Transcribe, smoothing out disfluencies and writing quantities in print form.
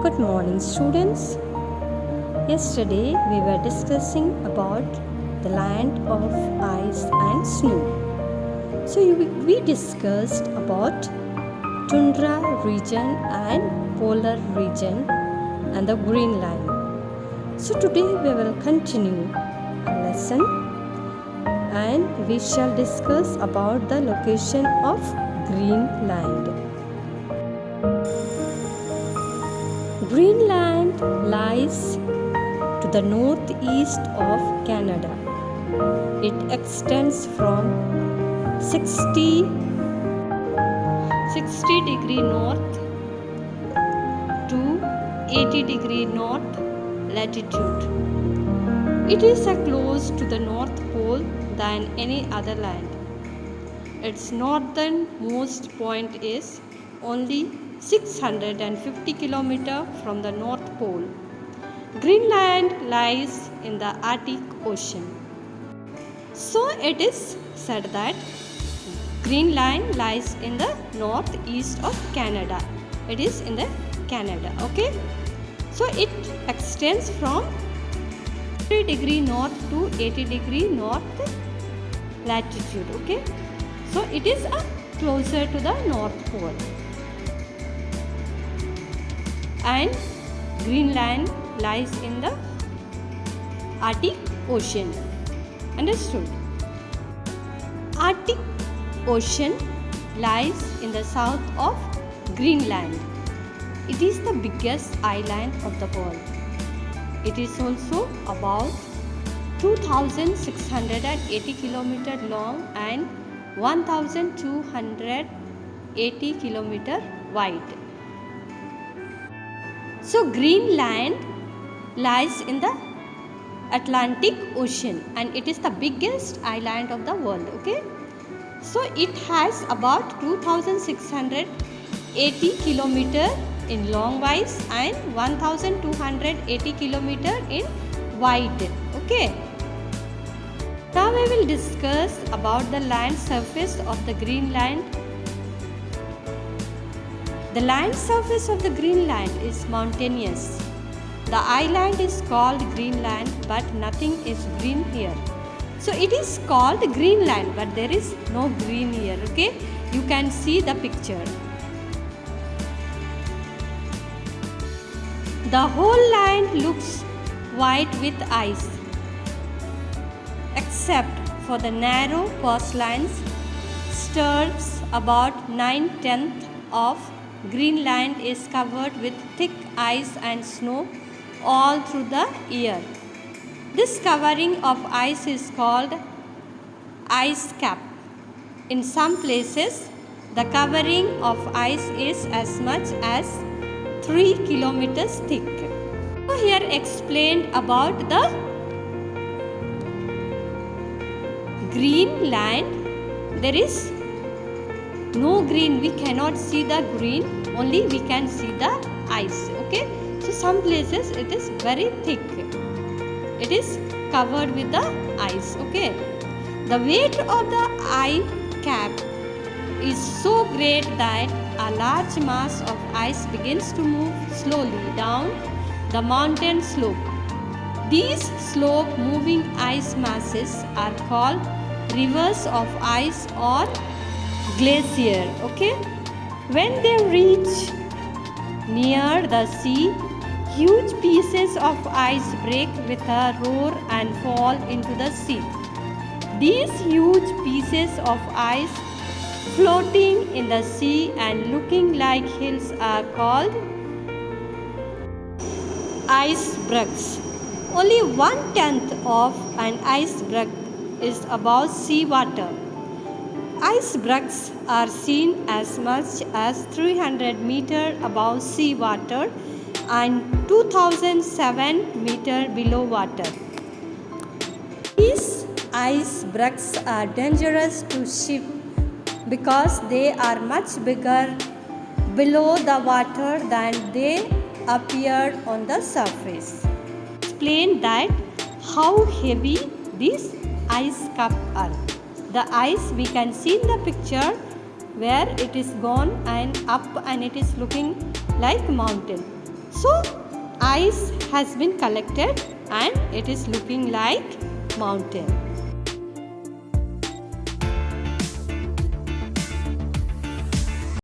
Good morning, students. Yesterday we were discussing about the land of ice and snow. So we discussed about tundra region and polar region and the Greenland. So today we will continue our lesson and we shall discuss about the location of Greenland. Greenland lies to the northeast of Canada. It extends from 60 degree north to 80 degree north latitude. It is close to the North Pole than any other land. Its northernmost point is only 650 km from the North Pole. Greenland lies in the Arctic Ocean. So it is said that Greenland lies in the northeast of Canada. It is in the Canada, okay? So it extends from 30 degree north to 80 degree north latitude, okay? So it is closer to the North Pole. And Greenland lies in the Arctic Ocean. Understood? Arctic Ocean lies in the south of Greenland. It is the biggest island of the world. It is also about 2,680 km long and 1,280 km wide. So Greenland lies in the Atlantic Ocean and it is the biggest island of the world, okay? So it has about 2,680 km in longwise and 1,280 km in wide, okay? Now we will discuss about the land surface of the Greenland. The land surface of the Greenland is mountainous. The island is called Greenland, but nothing is green here. So it is called Greenland, but there is no green here, okay? You can see the picture. The whole land looks white with ice, except for the narrow coastlines. Stretches about 9/10 of Greenland is covered with thick ice and snow all through the year. This covering of ice is called ice cap. In some places, the covering of ice is as much as 3 kilometers thick. So here explained about the Greenland. There is no green, we cannot see the green, only we can see the ice, okay? So some places it is very thick, it is covered with the ice, okay? The weight of the ice cap is so great that a large mass of ice begins to move slowly down the mountain slope. These slope moving ice masses are called rivers of ice or glacier, okay? When they reach near the sea, huge pieces of ice break with a roar and fall into the sea. These huge pieces of ice floating in the sea and looking like hills are called icebergs. Only 1/10 of an iceberg is above sea water. Icebergs are seen as much as 300 meters above sea water and 2,007 meters below water. These icebergs are dangerous to ships because they are much bigger below the water than they appeared on the surface. Explain that how heavy these ice caps are. The ice we can see in the picture where it is gone and up and it is looking like mountain. So ice has been collected and it is looking like mountain.